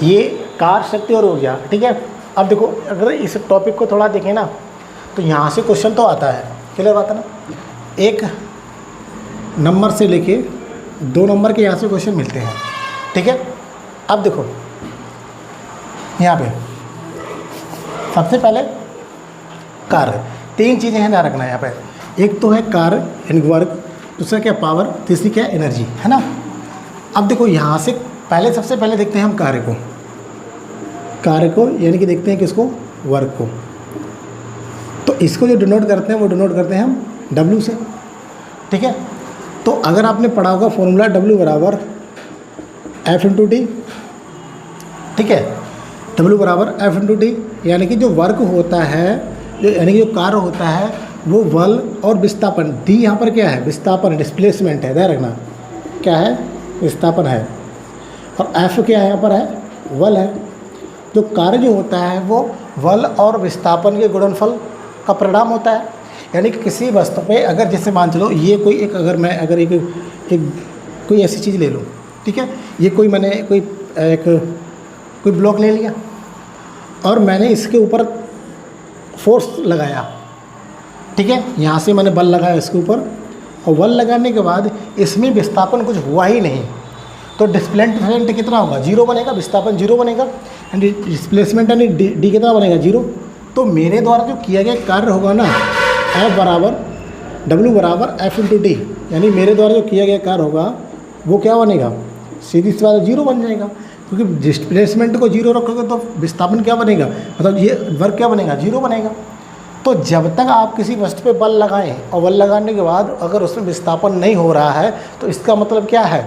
ये कार्य शक्ति और ऊर्जा, ठीक है। अब देखो अगर इस टॉपिक को थोड़ा देखें ना तो यहाँ से क्वेश्चन तो आता है, क्लियर बात है ना। 1 नंबर से लेके 2 नंबर के यहाँ से क्वेश्चन मिलते हैं, ठीक है। अब देखो यहाँ पे सबसे पहले कार्य, 3 चीज़ें हैं ध्यान रखना है यहाँ पे। एक तो है कार्य यानी वर्क, दूसरा क्या पावर, तीसरी क्या एनर्जी, है ना। अब देखो यहाँ से सबसे पहले देखते हैं हम कार्य को यानी कि देखते हैं किसको, वर्क को। तो इसको जो डिनोट करते हैं वो डिनोट करते हैं हम W से, ठीक है। तो अगर आपने पढ़ा होगा फॉर्मूला W बराबर F×T, ठीक है। W बराबर F×T यानी कि जो वर्क होता है, यानी कि जो कार्य होता है वो बल और विस्थापन, D यहाँ पर क्या है, विस्थापन, डिस्प्लेसमेंट है, ध्यान रखना क्या है, विस्थापन है। और F क्या है यहाँ पर है, बल है। जो कार्य जो होता है वो बल और विस्थापन के गुणनफल का परिणाम होता है। यानी कि किसी वस्तु पे अगर जैसे मान चलो ये कोई एक, अगर मैं अगर एक कोई ऐसी चीज़ ले लूँ, ठीक है। ये मैंने कोई ब्लॉक ले लिया और मैंने इसके ऊपर फोर्स लगाया, ठीक है। यहाँ से मैंने बल लगाया इसके ऊपर, और बल लगाने के बाद इसमें विस्थापन कुछ हुआ ही नहीं, तो डिस्प्लेसमेंट कितना होगा, 0 बनेगा, विस्थापन 0 बनेगा, एंड डिस्प्लेसमेंट यानी डी कितना बनेगा, 0। तो मेरे द्वारा जो किया गया कार्य होगा ना, W बराबर F×T, यानी मेरे द्वारा जो किया गया कार्य होगा वो क्या बनेगा, सीधी सी बात 0 बन जाएगा। क्योंकि डिस्प्लेसमेंट को 0 रखोगे तो विस्थापन क्या बनेगा, मतलब ये वर्क क्या बनेगा, 0 बनेगा। तो जब तक आप किसी वस्तु पे बल लगाएं और बल लगाने के बाद अगर उसमें विस्थापन नहीं हो रहा है तो इसका मतलब क्या है,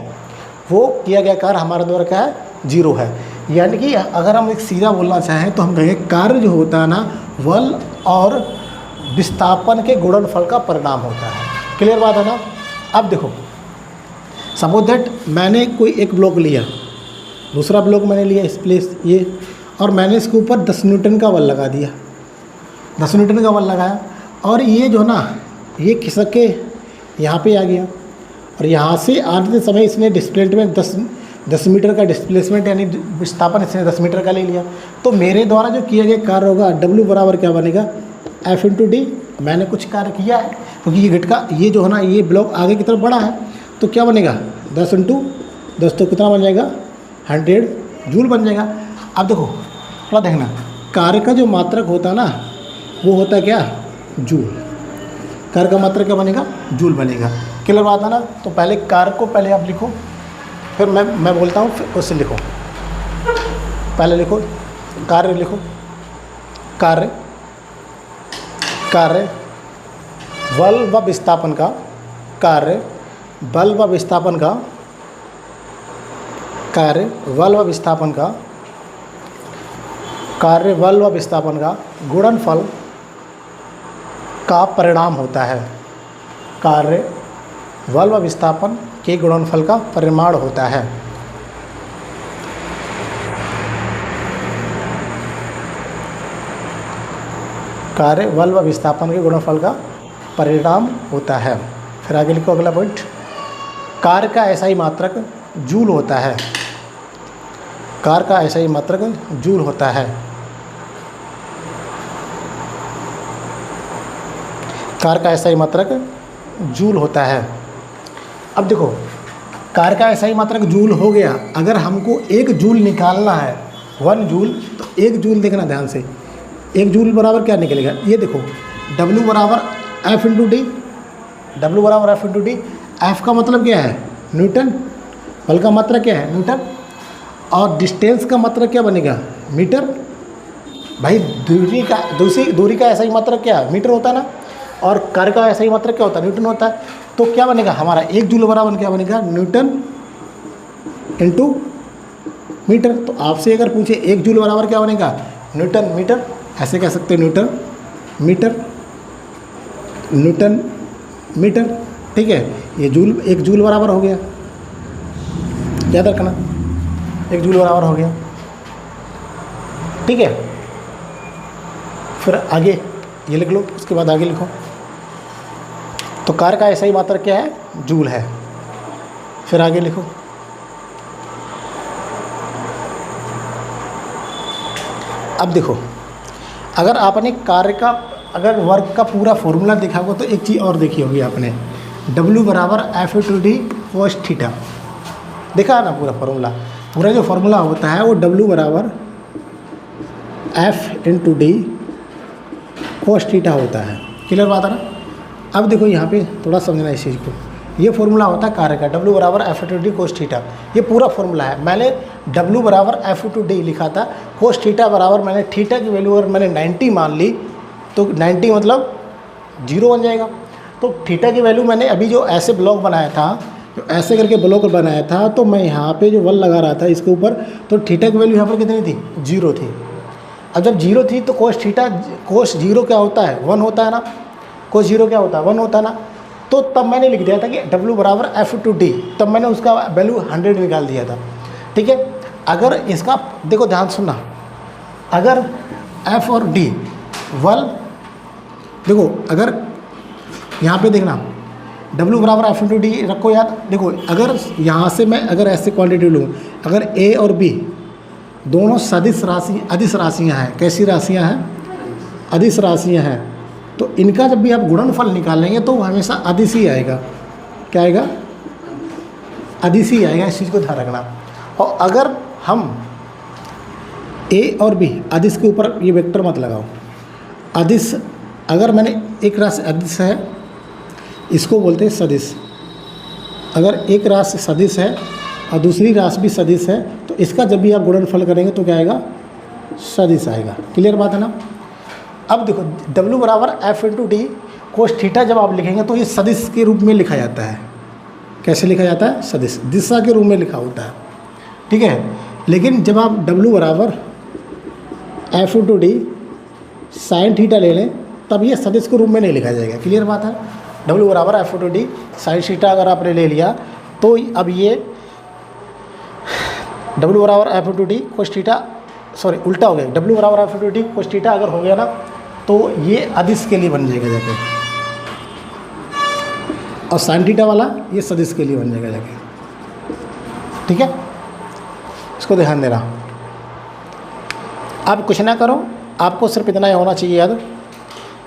वो किया गया कार्य हमारे द्वारा क्या है, 0 है। यानी कि अगर हम एक सीधा बोलना चाहें तो हम कहेंगे कार्य जो होता है ना, बल और विस्थापन के गुणनफल का परिणाम होता है। क्लियर बात है ना। अब देखो सपोज दैट मैंने कोई एक ब्लॉक लिया, दूसरा ब्लॉक मैंने लिया इस प्लेस ये, और मैंने इसके ऊपर 10 न्यूटन का बल लगा दिया, 10 न्यूटन का बल लगाया, और ये जो ना ये खिसक के यहाँ पे आ गया, और यहाँ से आते समय इसने डिस्प्लेसमेंट 10 मीटर का डिस्प्लेसमेंट यानी विस्थापन इसने 10 मीटर का ले लिया। तो मेरे द्वारा जो किया गया कार्य होगा W बराबर क्या बनेगा, F×T। मैंने कुछ कार्य किया है क्योंकि ये घटका ये जो है ना, ये ब्लॉक आगे की तरफ बढ़ा है, तो क्या बनेगा 10 × 10, तो कितना बन जाएगा, 100 जूल बन जाएगा। अब देखो थोड़ा देखना, कार्य का जो मात्रक होता है ना वो होता है क्या, जूल। कार्य का मात्रक क्या बनेगा, जूल बनेगा। क्लियर बात है ना। तो पहले कार्य को पहले आप लिखो, फिर मैं बोलता हूँ, फिर उससे लिखो। पहले लिखो कार्य, लिखो कार्य बल व विस्थापन का, कार्य बल व विस्थापन का, कार्य बल व विस्थापन का, कार्य बल व विस्थापन का गुणनफल का परिणाम होता है। कार्य बल व विस्थापन के गुणनफल का परिमाण होता है। कार्य बल व विस्थापन के गुणनफल का परिणाम होता है। फिर आगे लिखो अगला पॉइंट, कार्य का ऐसा ही मात्रक जूल होता है। कार्य का ऐसा ही मात्रक जूल होता है। कार्य का ऐसा ही मात्रक जूल होता है। अब देखो कार्य का ऐसा ही मात्रक जूल हो गया। अगर हमको 1 जूल निकालना है, 1 जूल, तो 1 जूल देखना ध्यान से, 1 जूल बराबर क्या निकलेगा, ये देखो W बराबर F×T, W बराबर F×T। F का मतलब क्या है, न्यूटन, बल का मात्रा क्या है, न्यूटन, और डिस्टेंस का मात्रा क्या बनेगा, मीटर। भाई दूरी का ऐसा ही मात्रक क्या है, मीटर होता है ना, और कार्य का ऐसा ही मात्रक क्या होता है, न्यूटन होता है। तो क्या बनेगा हमारा 1 जूल बराबर क्या बनेगा, न्यूटन इंटू मीटर। तो आपसे अगर पूछे 1 जूल बराबर क्या बनेगा, न्यूटन मीटर, ऐसे कह सकते हैं न्यूटन मीटर, न्यूटन मीटर, ठीक है। ये जूल, 1 जूल बराबर हो गया, याद रखना 1 जूल बराबर हो गया, ठीक है। फिर आगे ये लिख लो, उसके बाद आगे लिखो। तो कार्य का ऐसा ही मात्रक क्या है, जूल है। फिर आगे लिखो, अब देखो, अगर आपने कार्य का अगर वर्क का पूरा फॉर्मूला देखा होगा तो एक चीज़ और देखी होगी आपने, W बराबर F/d cos थीटा, देखा है ना पूरा फॉर्मूला। पूरा जो फॉर्मूला होता है वो W बराबर F/d cos थीटा होता है। क्लियर बात है ना। अब देखो यहाँ पे थोड़ा समझना इस चीज़ को, ये फॉर्मूला होता है कार्य का, W बराबर F/d cos थीटा, ये पूरा फॉर्मूला है। मैंने W बराबर F/d लिखा था, cos थीटा बराबर मैंने थीटा की वैल्यू अगर मैंने 90 मान ली तो 90 मतलब 0 बन जाएगा। तो थीटा की वैल्यू मैंने अभी जो ऐसे ब्लॉक बनाया था, जो ऐसे करके ब्लॉक बनाया था, तो मैं यहाँ पे जो 1 लगा रहा था इसके ऊपर, तो थीटा की वैल्यू यहाँ पर कितनी थी? 0 थी। अब जब 0 थी तो cos थीटा, cos 0 क्या होता है? 1 होता है ना। cos 0 क्या होता है? 1 होता है ना। तो तब मैंने लिख दिया था कि W बराबर F/d, तब मैंने उसका वैल्यू 100 निकाल दिया था। ठीक है। अगर इसका देखो ध्यान सुनना, अगर F और D 1, देखो अगर यहाँ पे देखना W बराबर F/d रखो याद। देखो अगर यहाँ से मैं अगर ऐसे क्वांटिटी लूँ, अगर A और B दोनों सदिश राशि अदिश राशियाँ हैं, कैसी राशियाँ हैं? अदिश राशियाँ हैं, तो इनका जब भी आप गुणनफल निकालेंगे तो हमेशा अदिश ही आएगा। क्या आएगा? अदिश ही आएगा, इस चीज़ को ध्यान रखना। और अगर हम A और B अदिश के ऊपर ये वेक्टर मत लगाओ, अदिश अगर मैंने एक राशि अदिश है, इसको बोलते हैं सदिश। अगर एक राशि सदिश है और दूसरी राशि भी सदिश है तो इसका जब भी आप गुणनफल करेंगे तो क्या आएगा? सदिश आएगा। क्लियर बात है ना। अब देखो W बराबर F/d cos थीटा जब आप लिखेंगे तो ये सदिश के रूप में लिखा जाता है। कैसे लिखा जाता है? सदिश, दिशा के रूप में लिखा होता है। ठीक है। लेकिन जब आप W बराबर F/d sin थीटा ले लें तब ये सदिश के रूप में नहीं लिखा जाएगा। क्लियर बात है। W बराबर F/d sin थीटा अगर आपने ले लिया तो अब ये W बराबर F/d cos थीटा, सॉरी उल्टा हो गया, W बराबर F/d cos थीटा अगर हो गया ना तो ये अदिश के लिए बन जाएगा जाके, और sin थीटा वाला ये सदिश के लिए बन जाएगा जाके। ठीक है, इसको ध्यान देना। आप कुछ ना करो, आपको सिर्फ इतना ही होना चाहिए याद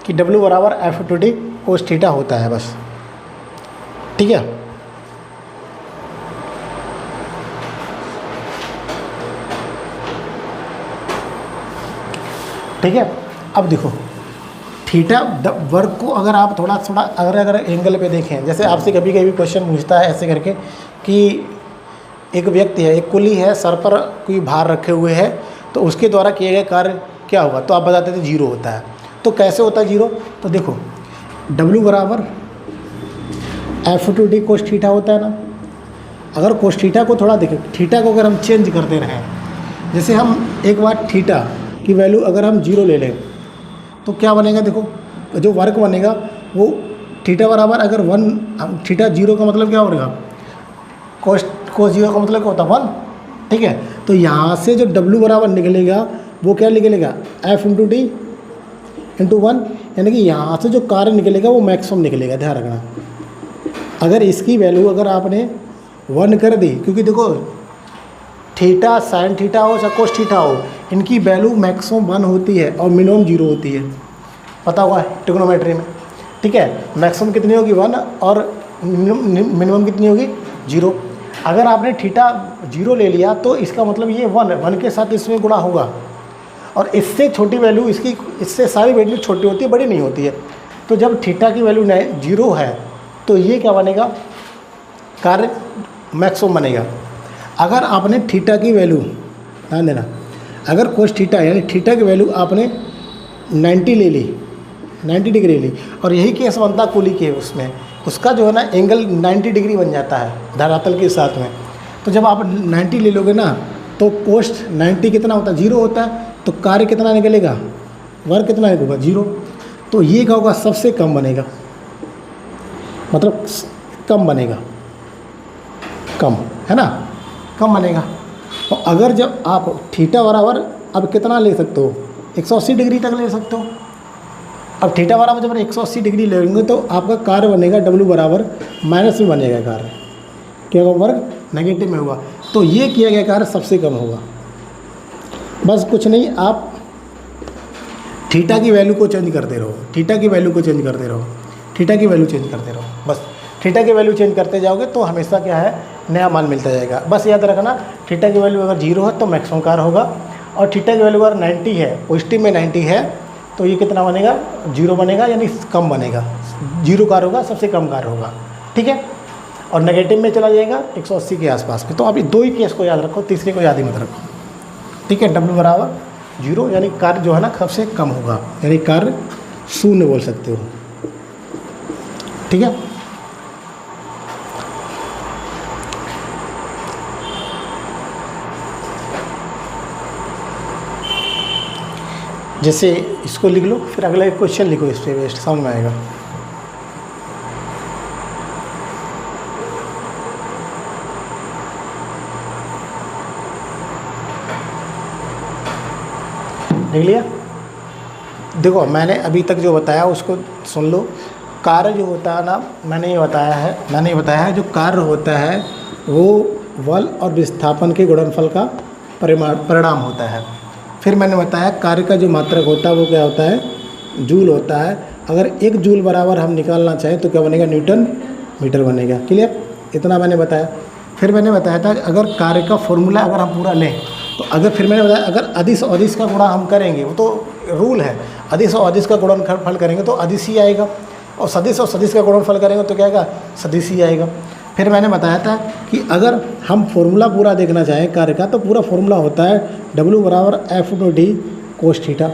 कि W बराबर F/d cos थीटा होता है बस। ठीक है। ठीक है। अब देखो थीटा वर्क को अगर आप थोड़ा अगर एंगल पे देखें, जैसे आपसे कभी कभी क्वेश्चन पूछता है ऐसे करके कि एक व्यक्ति है, एक कुली है, सर पर कोई भार रखे हुए है, तो उसके द्वारा किए गए कार्य क्या होगा? तो आप बताते थे 0 होता है। तो कैसे होता है 0? तो देखो W बराबर F/d cos थीटा होता है ना। अगर cos थीटा को थोड़ा देखें, थीटा को अगर हम चेंज करते रहें, जैसे हम एक बार थीटा की वैल्यू अगर हम 0 ले लें तो क्या बनेगा? देखो जो वर्क बनेगा वो थीटा बराबर अगर 1, थीटा 0 का मतलब क्या बनेगा? cos 0 का मतलब क्या होता है? 1। ठीक है। तो यहाँ से जो W बराबर निकलेगा वो क्या निकलेगा? F/d इंटू 1, यानी कि यहाँ से जो कार्य निकलेगा वो मैक्सिमम निकलेगा। ध्यान रखना, अगर इसकी वैल्यू अगर आपने 1 कर दी, क्योंकि देखो थीटा साइन थीटा हो चाहे कोस थीटा हो, इनकी वैल्यू मैक्सिमम 1 होती है और मिनिमम 0 होती है। पता हुआ है ट्रिग्नोमेट्री में। ठीक है। मैक्सिमम कितनी होगी? 1 और मिनिमम कितनी होगी? 0। अगर आपने थीटा 0 ले लिया तो इसका मतलब ये 1 के साथ इसमें गुणा होगा, और इससे छोटी वैल्यू इसकी, इससे सारी वैल्यू छोटी होती है, बड़ी नहीं होती है। तो जब थीटा की वैल्यू 0 है तो ये क्या बनेगा? कार्य मैक्सिमम बनेगा। अगर आपने थीटा की वैल्यू, ध्यान देना, अगर कोस थीटा यानी थीटा की वैल्यू आपने 90 ले ली, 90 डिग्री ली, और यही केस बनता कुली के, उसमें उसका जो है ना एंगल 90 डिग्री बन जाता है धरातल के साथ में। तो जब आप 90 ले लोगे ना तो कोस 90 कितना होता है? 0 होता है। तो कार्य कितना निकलेगा? वर्क कितना निकलेगा? 0। तो ये क्या होगा? सबसे कम बनेगा, मतलब कम बनेगा, कम है ना, कम बनेगा। और अगर जब आप थीटा बराबर अब कितना ले सकते हो? 180 डिग्री तक ले सकते हो। अब थीटा बराबर जब 180 डिग्री लेंगे तो आपका कार्य बनेगा W बराबर माइनस में बनेगा कार्य, क्या होगा? वर्ग नेगेटिव में होगा। तो ये किया गया कार्य सबसे कम होगा। बस कुछ नहीं, आप थीटा की वैल्यू को चेंज करते रहो, थीटा की वैल्यू को चेंज करते रहो, थीटा की वैल्यू चेंज करते रहो, बस थीटा की वैल्यू चेंज करते जाओगे तो हमेशा क्या है, नया मान मिलता जाएगा। बस याद रखना, थीटा की वैल्यू अगर 0 है तो मैक्सिमम कार होगा, और थीटा की वैल्यू अगर 90 है, पॉजिटिव में 90 है, तो ये कितना बनेगा, 0 बनेगा, यानी कम बनेगा, 0 कार होगा, सबसे कम कार होगा, ठीक है। और नेगेटिव में चला जाएगा 180 के आसपास में। तो अभी 2 ही केस को याद रखो, तीसरे को याद ही मत रखो, ठीक है। W बराबर 0, यानी कार्य जो है ना सबसे कम होगा, यानी कार्य शून्य बोल सकते हो, ठीक है। जैसे इसको लिख लो, फिर अगला एक क्वेश्चन लिखो, इस पे बेस्ट समझ में आएगा। लिख लिया? देखो मैंने अभी तक जो बताया उसको सुन लो। कार्य जो होता है ना, मैंने ये बताया है जो कार्य होता है वो बल और विस्थापन के गुणनफल का परिणाम होता है। फिर मैंने बताया कार्य का जो मात्रक होता है वो क्या होता है, जूल होता है। अगर 1 जूल बराबर हम निकालना चाहें तो क्या बनेगा, न्यूटन मीटर बनेगा। क्लियर? इतना मैंने बताया। फिर मैंने बताया था अगर कार्य का फॉर्मूला अगर हम पूरा लें तो अगर, फिर मैंने बताया अगर अदिश और अदिश का गुणा हम करेंगे, वो तो रूल है, अदिश और अदिश का गुणनफल करेंगे तो अदिश ही आएगा, और सदिश और सदिश का गुणनफल करेंगे तो क्या आएगा, सदिश ही आएगा। फिर मैंने बताया था कि अगर हम फॉर्मूला पूरा देखना चाहें कार्य का तो पूरा फॉर्मूला होता है W बराबर F/d कोस थीटा।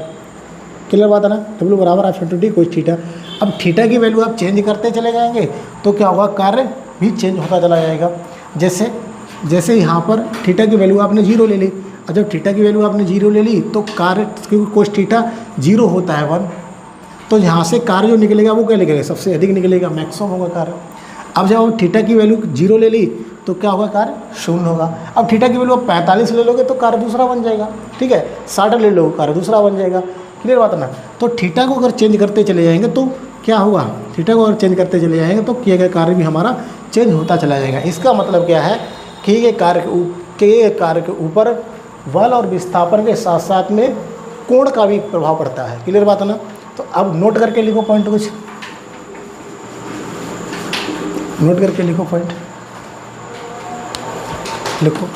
क्लियर बात है ना, W बराबर F/d कोस थीटा। अब थीटा की वैल्यू आप चेंज करते चले जाएंगे तो क्या होगा, कार्य भी चेंज होता चला जाएगा। जैसे यहाँ पर थीटा की वैल्यू आपने 0 ले ली, और जब थीटा की वैल्यू आपने 0 ले ली तो कार्य, क्योंकि कोस थीटा 0 होता है 1, तो यहाँ से कार्य जो निकलेगा वो क्या निकलेगा, सबसे अधिक निकलेगा, मैक्सिमम होगा कार्य। अब जब थीटा की वैल्यू 0 ले ली तो क्या होगा, कार्य 0 होगा। अब थीटा की वैल्यू 45 ले लोगे तो कार्य दूसरा बन जाएगा, ठीक है। 60 ले लोगे कार्य दूसरा बन जाएगा। क्लियर बात है ना। तो थीटा को अगर चेंज करते चले जाएंगे तो क्या होगा, थीटा को अगर चेंज करते चले जाएंगे तो किया गया कार्य भी हमारा चेंज होता चला जाएगा। इसका मतलब क्या है कि ये कार्य के ऊपर बल और विस्थापन के साथ साथ में कोण का भी प्रभाव पड़ता है। क्लियर बात है ना। तो अब नोट करके लिखो पॉइंट, कुछ नोट करके लिखो, पॉइंट लिखो।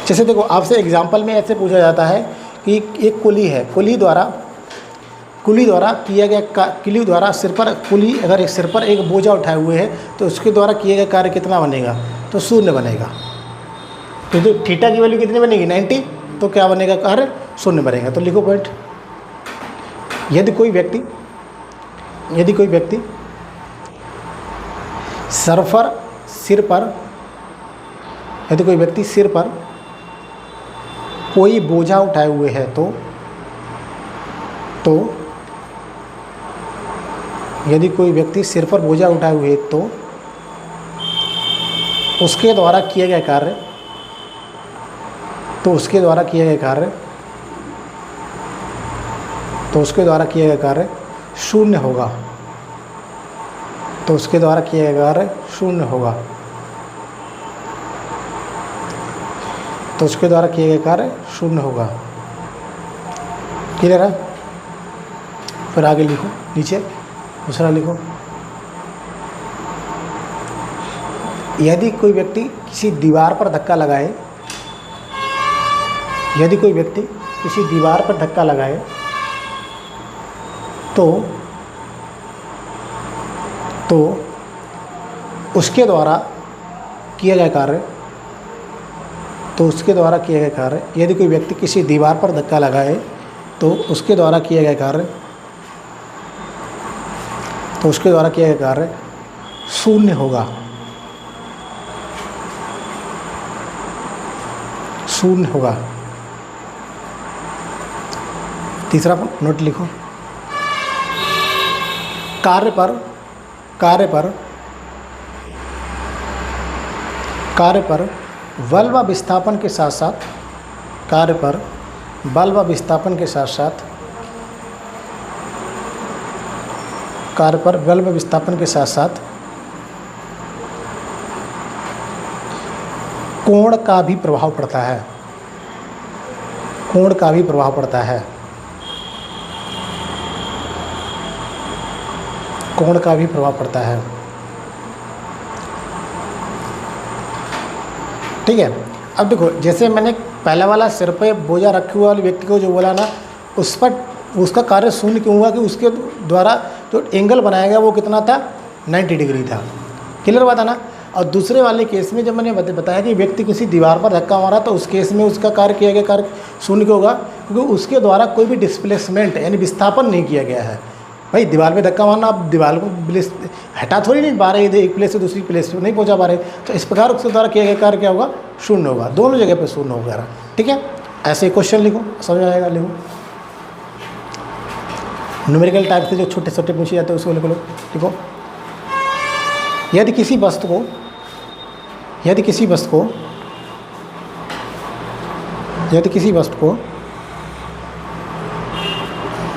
जैसे देखो आपसे एग्जाम्पल में ऐसे पूछा जाता है कि एक कुली है, कुली द्वारा सिर पर, कुली अगर सिर पर एक बोझा उठाए हुए है तो उसके द्वारा किए गए कार्य कितना बनेगा, तो 0 बनेगा। तो थीटा की वैल्यू कितनी बनेगी, 90, तो क्या बनेगा, कार्य 0 बनेगा। तो लिखो पॉइंट। यदि कोई व्यक्ति सिर पर कोई बोझा उठाए हुए है तो यदि कोई व्यक्ति सिर पर बोझा उठाए हुए है तो उसके द्वारा किए गए कार्य, तो उसके द्वारा किए गए कार्य 0 होगा। तो उसके द्वारा किया गया कार्य 0 होगा। तो उसके द्वारा किया गया कार्य 0 होगा। क्लियर है? फिर आगे लिखो, नीचे दूसरा लिखो। यदि कोई व्यक्ति किसी दीवार पर धक्का लगाए, तो उसके द्वारा किया गया कार्य, यदि कोई व्यक्ति किसी दीवार पर धक्का लगाए तो उसके द्वारा किया गया कार्य, 0 होगा। 0 होगा। तीसरा नोट लिखो। कार्य पर बल व विस्थापन के साथ साथ कोण का भी प्रभाव पड़ता है। कोण का भी प्रभाव पड़ता है। ठीक है, अब देखो जैसे मैंने पहला वाला सिर पे बोझा रखे हुए वाले व्यक्ति को जो बोला ना, उस पर उसका कार्य शून्य क्यों हुआ कि उसके द्वारा जो एंगल बनाया गया वो कितना था, 90 डिग्री था। क्लियर बात है ना। और दूसरे वाले केस में जब मैंने बताया कि व्यक्ति किसी दीवार पर धक्का मारा तो उस केस में उसका कार्य किया गया कार्य शून्य क्यों होगा, क्योंकि उसके द्वारा कोई भी डिस्प्लेसमेंट यानी विस्थापन नहीं किया गया है। भाई दीवार पे धक्का मारना, आप दीवार को हटा थोड़ी नहीं पा रहे, एक प्लेस से दूसरी प्लेस पे नहीं पहुंचा पा रहे, तो इस प्रकार उसके द्वारा किया गया कार्य क्या होगा, शून्य होगा। दोनों जगह पे शून्य होगा। ठीक है, ऐसे क्वेश्चन लिखो, समझ आएगा। लिखो न्यूमेरिकल टाइप से जो छोटे छोटे पूछे जाते हैं उसको लिखो। लिखो यदि किसी वस्तु को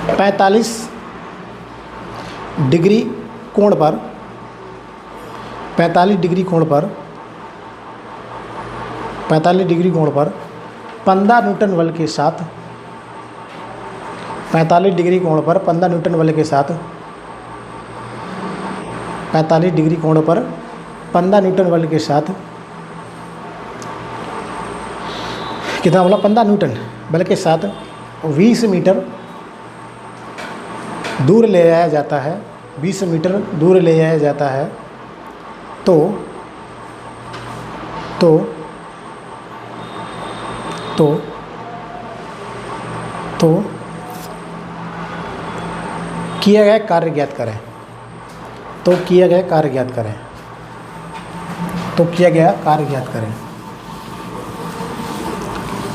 45 डिग्री कोण पर 15 न्यूटन बल के साथ 45 डिग्री कोण पर 15 न्यूटन बल के साथ 45 डिग्री कोण पर 15 न्यूटन बल के साथ कितना बोला, 15 न्यूटन बल के साथ 20 मीटर दूर ले जाया जाता है, 20 मीटर दूर ले जाया जाता है, तो किया गया कार्य ज्ञात करें। तो किया गया कार्य ज्ञात करें। तो किया गया कार्य ज्ञात करें।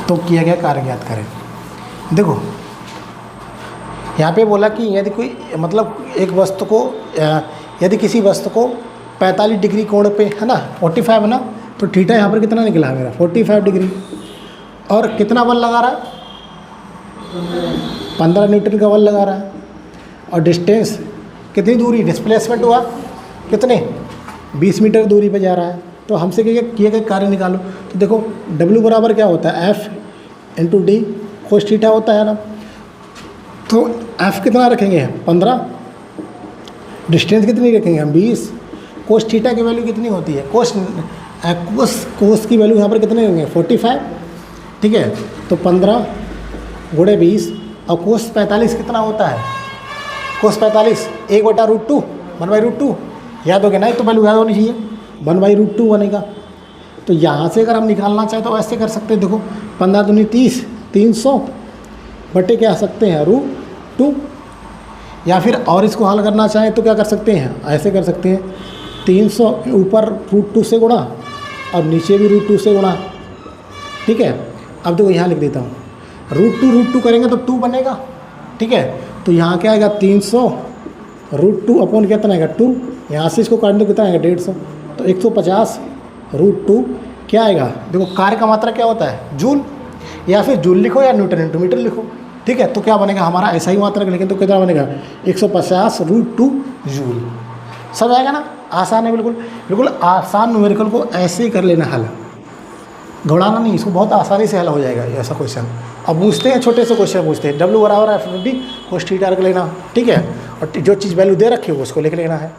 तो किया गया कार्य ज्ञात करें। देखो यहाँ पे बोला कि यदि कोई मतलब एक वस्तु को यदि किसी वस्तु को 45 डिग्री कोण पे है ना, 45 है ना, तो थीटा यहाँ पर कितना निकला मेरा 45 डिग्री, और कितना बल लगा रहा है, 15 न्यूटन का बल लगा रहा है, और डिस्टेंस कितनी दूरी डिस्प्लेसमेंट हुआ, कितने 20 मीटर दूरी पे जा रहा है। तो हमसे किया गया कार्य निकालो। तो देखो W बराबर क्या होता है, F into d cos theta होता है ना। तो F कितना रखेंगे 15, डिस्टेंस कितनी रखेंगे हम 20, कोस थीटा की वैल्यू कितनी होती है, कोस की वैल्यू यहाँ पर कितने होंगे 45। ठीक है, तो 15 गुणे 20, और कोस 45 कितना होता है, कोस 45 1/√2 1/√2 याद हो गया ना, तो वैल्यू याद होनी चाहिए 1/√2 बनेगा। तो यहाँ से अगर हम निकालना चाहें तो ऐसे कर सकते हैं। देखो 15 दूनी 30, 300 बटे क्या सकते हैं √2, या फिर और इसको हल करना चाहें तो क्या कर सकते हैं, ऐसे कर सकते हैं 300 ऊपर √2 से गुणा और नीचे भी √2 से गुणा। ठीक है, अब देखो यहाँ लिख देता हूँ, √2 करेंगे तो 2 बनेगा। ठीक है, तो यहाँ क्या आएगा 300 √2 अपॉन कितना आएगा 2, यहाँ से इसको काट दो कितना आएगा 150, तो 150 √2 क्या आएगा। देखो कार्य का मात्रा क्या होता है जूल, या फिर जूल लिखो या न्यूटन इंटू मीटर लिखो। ठीक है, तो क्या बनेगा हमारा ऐसा ही मात्रा, लेकिन तो कितना बनेगा 150 √2 जूल। समझ आएगा ना, आसान है, बिल्कुल बिल्कुल आसान। न्यूमेरिकल को ऐसे ही कर लेना हल, घबराना नहीं, इसको बहुत आसानी से हल हो जाएगा ऐसा क्वेश्चन। अब पूछते हैं छोटे से क्वेश्चन पूछते हैं, W बराबर F कोस थीटा रख लेना। ठीक है, और जो चीज़ वैल्यू दे रखी है उसको लिख लेना है।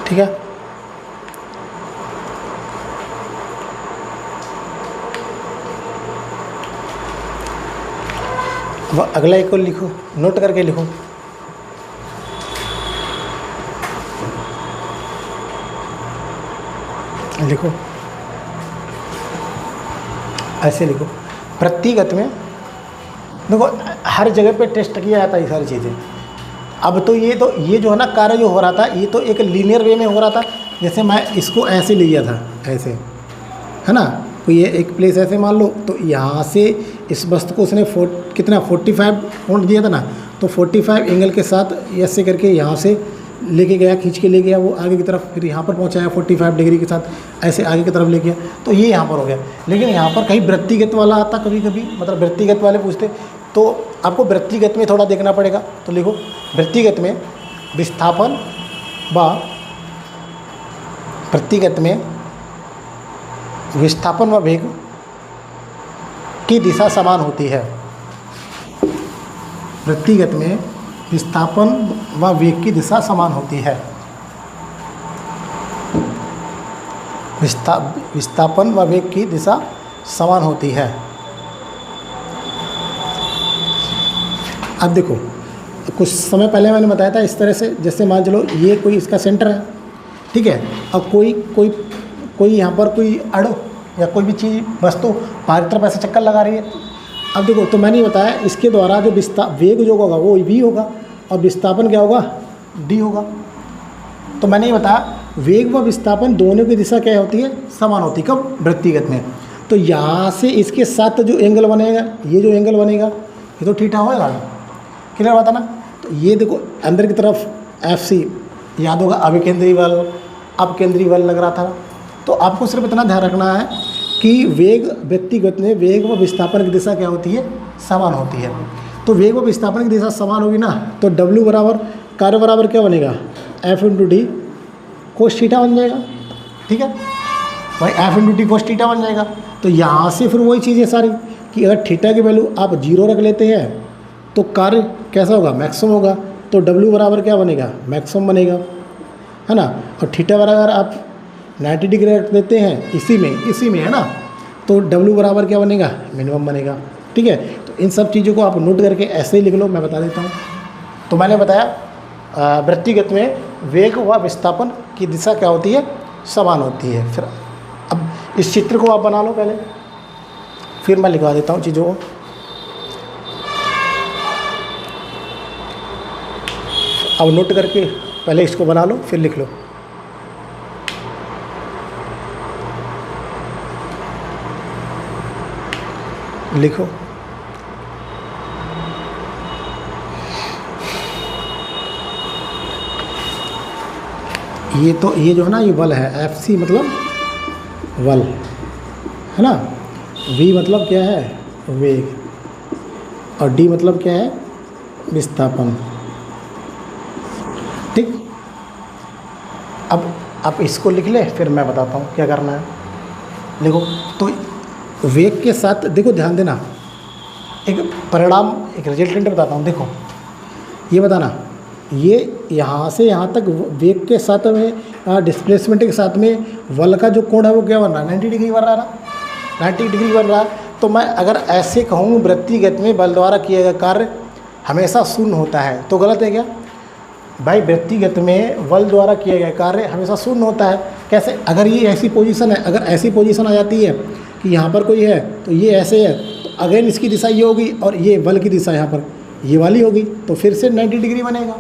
ठीक है, अब अगला एक को लिखो, नोट करके लिखो। लिखो ऐसे लिखो, व्यक्तिगत में देखो हर जगह पे टेस्ट किया जाता है ये सारी चीज़ें। अब तो ये जो है ना कार्य जो हो रहा था, ये तो एक लीनियर वे में हो रहा था। जैसे मैं इसको ऐसे लिया था, ऐसे है ना, तो ये एक प्लेस ऐसे मान लो, तो यहाँ से इस वस्तु को उसने कितना 45 पॉइंट दिया था ना, तो 45 एंगल के साथ ऐसे करके यहाँ से लेके गया, खींच के ले गया वो आगे की तरफ, फिर यहाँ पर पहुँचाया 45 डिग्री के साथ ऐसे आगे की तरफ ले गया, तो ये यहाँ पर हो गया। लेकिन यहाँ पर कहीं व्यक्तिगत वाला आता, कभी कभी मतलब व्यक्तिगत वाले पूछते, तो आपको वृत्तिगत में थोड़ा देखना पड़ेगा। तो लिखो वृत्तिगत में विस्थापन व वृत्तिगत में विस्थापन व वेग की दिशा समान होती है। वृत्तिगत में विस्थापन व वेग की दिशा समान होती है। विस्थापन व वेग की दिशा समान होती है। अब देखो कुछ समय पहले मैंने बताया था इस तरह से, जैसे मान चलो ये कोई इसका सेंटर है, ठीक है, और कोई यहाँ पर कोई अड़ या कोई भी चीज़ वस्तु हमारी तरफ ऐसे चक्कर लगा रही है। अब देखो तो मैंने बताया इसके द्वारा जो वेग जो होगा वो v होगा और विस्थापन क्या होगा d होगा। तो मैंने ये बताया वेग व विस्थापन दोनों की दिशा क्या होती है, समान होती है। कब? वृत्तिगत में। तो यहाँ से इसके साथ जो एंगल बनेगा, ये जो एंगल बनेगा ये तो थीटा होएगा। क्लियर बात है ना। तो ये देखो अंदर की तरफ FC याद होगा, अभिकेंद्री बल अपकेंद्री बल लग रहा था। तो आपको सिर्फ इतना ध्यान रखना है कि वेग व्यक्तिगत में वेग व विस्थापन की दिशा क्या होती है, समान होती है। तो वेग व विस्थापन की दिशा समान होगी ना, तो W बराबर कार्य बराबर क्या बनेगा, F into d cos theta बन जाएगा। ठीक है भाई, F into d cos theta बन जाएगा। तो यहाँ से फिर वही चीज़ है सारी कि अगर थीटा की वैल्यू आप 0 रख लेते हैं तो कार्य कैसा होगा, मैक्सिमम होगा। तो W बराबर क्या बनेगा, मैक्सिमम बनेगा, है ना। और थीटा बराबर आप 90 डिग्री रख देते हैं इसी में है ना, तो W बराबर क्या बनेगा, मिनिमम बनेगा। ठीक है, तो इन सब चीज़ों को आप नोट करके ऐसे ही लिख लो, मैं बता देता हूँ। तो मैंने बताया वृत्तिगत में वेग व विस्थापन की दिशा क्या होती है, समान होती है। फिर अब इस चित्र को आप बना लो पहले, फिर मैं लिखवा देता हूँ चीज़ों को। अब नोट करके पहले इसको बना लो फिर लिख लो। लिखो ये जो है ना, ये बल है। FC मतलब बल है ना, V मतलब क्या है, वेग, और D मतलब क्या है, विस्थापन। ठीक, अब आप इसको लिख ले, फिर मैं बताता हूँ क्या करना है। देखो तो वेग के साथ देखो, ध्यान देना, एक परिणाम, एक रिजल्टेंट बताता हूँ। देखो ये बताना, ये यहाँ से यहाँ तक वेग के साथ में डिस्प्लेसमेंट के साथ में बल का जो कोण है वो क्या बन रहा है, 90 डिग्री बन रहा है ना, 90 डिग्री बन रहा है। तो मैं अगर ऐसे कहूँ वृत्तिगत में बल द्वारा किया गया कार्य हमेशा शून्य होता है, तो गलत है क्या भाई? वृत्तिगत में बल द्वारा किया गया कार्य हमेशा शून्य होता है। कैसे? अगर ये ऐसी पोजीशन है, अगर ऐसी पोजीशन आ जाती है कि यहाँ पर कोई है तो ये ऐसे है, तो अगेन इसकी दिशा ये होगी और ये बल की दिशा यहाँ पर ये वाली होगी, तो फिर से 90 डिग्री बनेगा।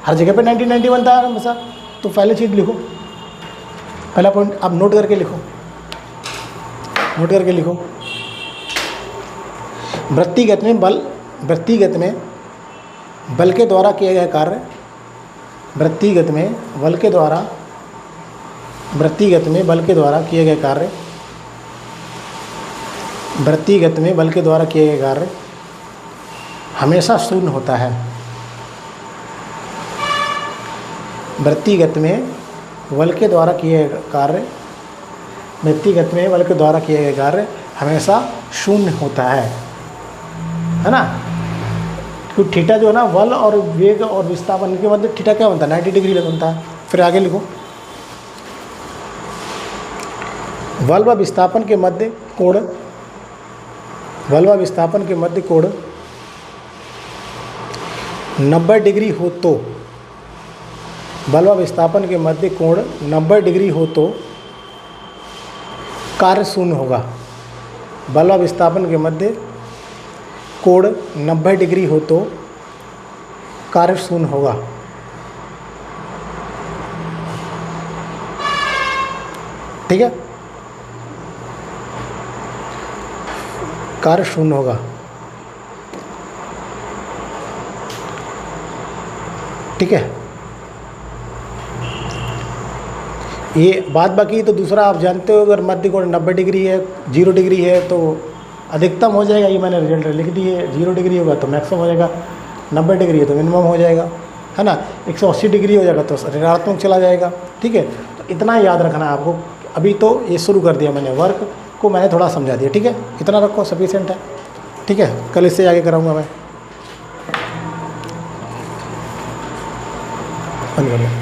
हर जगह पे 90 बनता है हमेशा। तो पहले चीज़ लिखो, पहला पॉइंट आप नोट करके लिखो, नोट करके लिखो। वृत्तिगत में बल के द्वारा किया गया कार्य, वृत्तिगत में बल के द्वारा किया गया कार्य, वृत्तिगत में बल के द्वारा किया गया कार्य हमेशा शून्य होता है। वृत्तिगत में बल के द्वारा किए गए कार्य, व्यक्तिगत में बल के द्वारा किए गए कार्य हमेशा शून्य होता है ना। क्योंकि थीटा जो है ना, बल और वेग और विस्थापन के मध्य थीटा क्या बनता है, 90 डिग्री बनता है। फिर आगे लिखो, बल व विस्थापन के मध्य कोण, बल व विस्थापन के मध्य कोण 90 डिग्री हो तो, बल व विस्थापन के मध्य कोण 90 डिग्री हो तो कार्य शून्य होगा। बल व विस्थापन के मध्य कोण 90 डिग्री हो तो कार्य शून्य होगा। ठीक है, कार्य शून्य होगा। ठीक है, ये बात बाकी। तो दूसरा आप जानते हो, अगर मध्य कोण 90 डिग्री है, 0 डिग्री है, तो अधिकतम हो जाएगा, ये मैंने रिजल्ट लिख दिए। 0 डिग्री होगा तो मैक्सिमम हो जाएगा, 90 डिग्री है तो मिनिमम हो जाएगा, है ना। 180 डिग्री हो जाएगा तो ऋणात्मक चला जाएगा, ठीक है। तो इतना याद रखना है आपको। अभी तो ये शुरू कर दिया मैंने, वर्क को मैंने थोड़ा समझा दिया, ठीक है। इतना रखो सफिशिएंट है, ठीक है। कल इससे आगे कराऊंगा मैं। बंद कर लो।